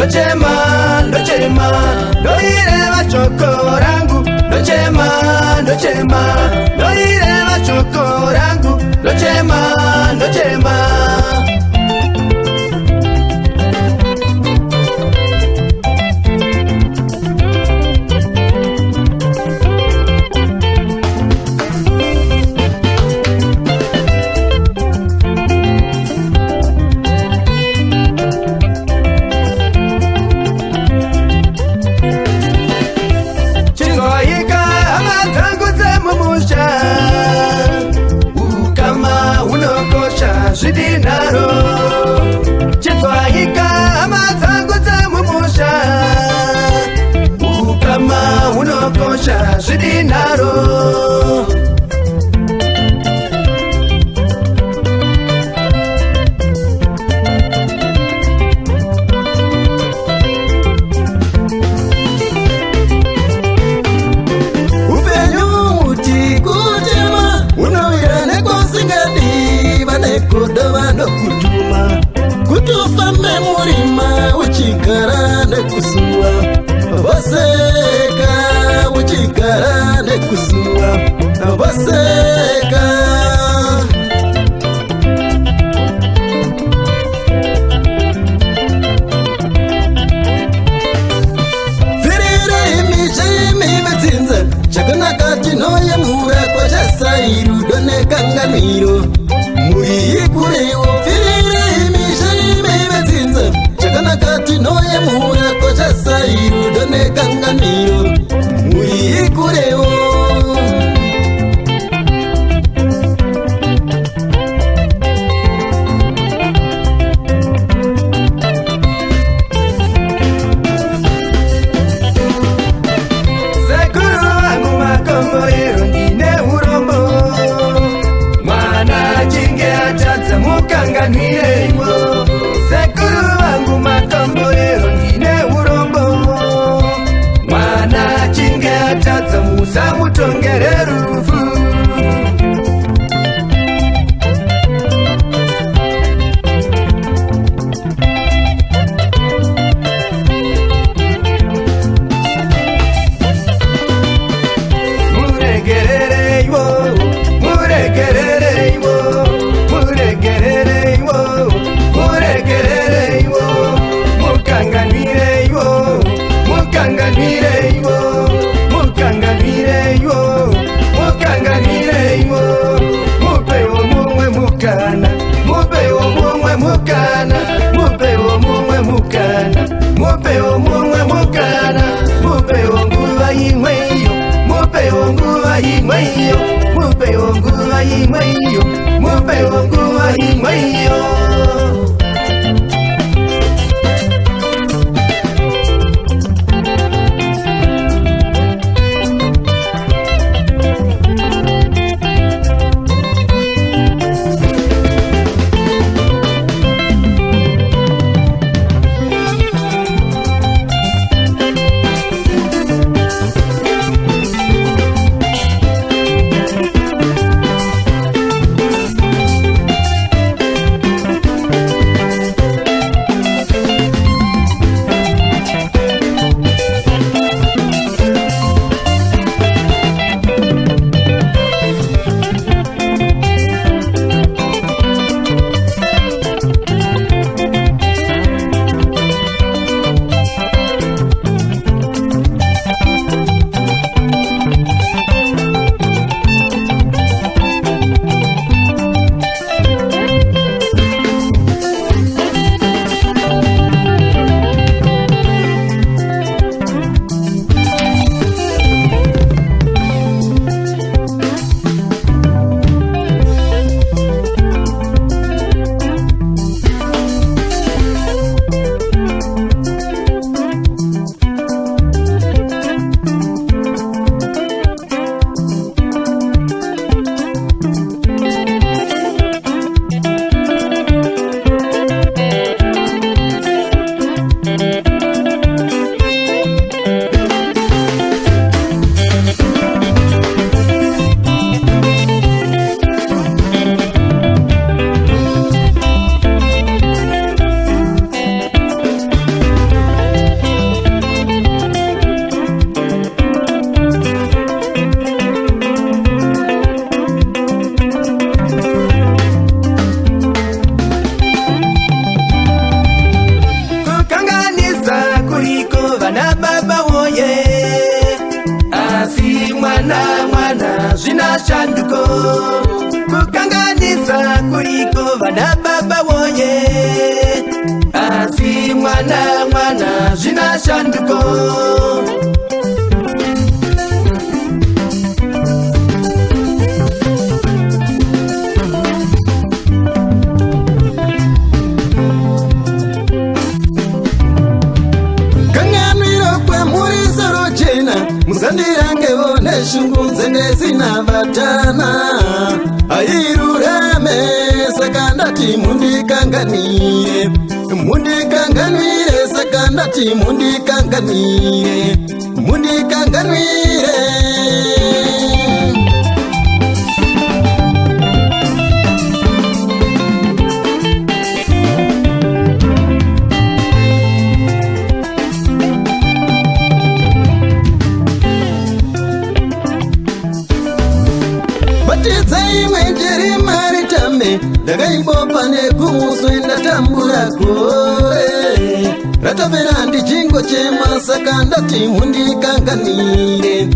lochema, lochema, loireba chokorangu, lochema, lochema, loireba chokorangu, lochema, lochema. Dinaro chitwaika amazangu zamumusha ukama unokosha zvidinaro upenyu kutema unawira nekosingadi kodovano kutuma kutofambe murima uchigara nekusuwa vaseka uchigara nekusuwa vaseka firire imijimi vetsinza chakanaka tinoye mura kwachasairu donekanganiro muikurewo firire imishimi vetsinza chakanaka tinoye mura kwachasairu donekanganiro muikurewo sekuru wangu makomboero ndine urombo mwana jinge atadza mukanganire iwo sekuru wangu makomboero ndine kuriko vana baba woye. Asi mwana zvina shanduko, kukanganisa kuriko vana baba woye. Asi mwana zvina shanduko. Musandirange vone shungunze nezina vatana. Airurame saka ndati mundikanganire, mundikanganire saka ndati mundikanganire, mundikanganire. Mwenjeri maritame ndakaimbopa nekumuswe ndatambura kore. Ratavera ndichingo chema saka ndati mundikanganire,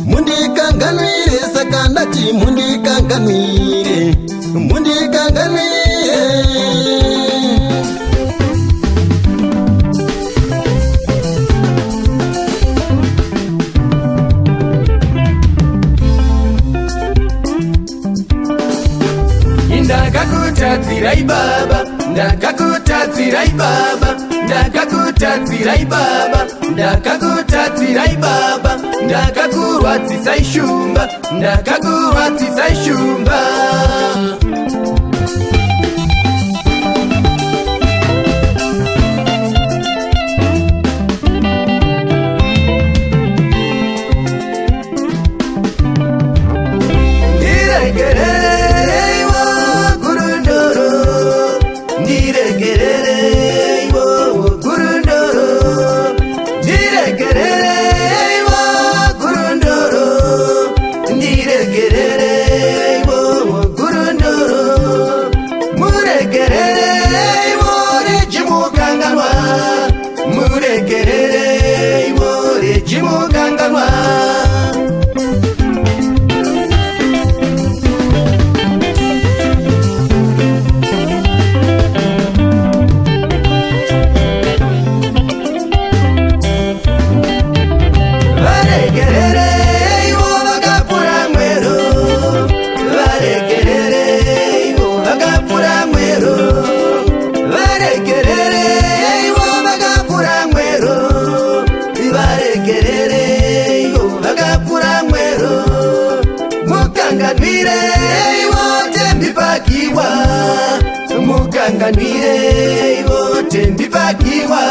mundikanganire saka ndati mundikanganire, mundikanganire. Ndakakutadzirai baba, ndakakutadzirai baba, ndakakutadzirai baba, ndakakutadzirai baba, ndakakurwadzisai shumba, ndakakurwadzisai shumba. Mukanganwire iwote mbipakiwa, mukanganwire iwote mbipakiwa.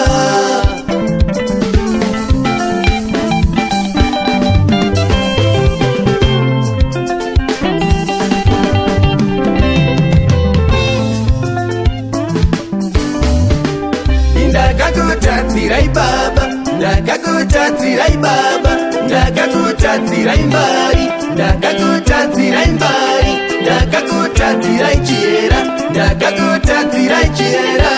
Ndakakutadzirai baba, ndakakutadzirai baba, ndakakutadzirai mbari, ndakakutadzirai mbari, ndakakutadzirai chiera, ndakakutadzirai chiera.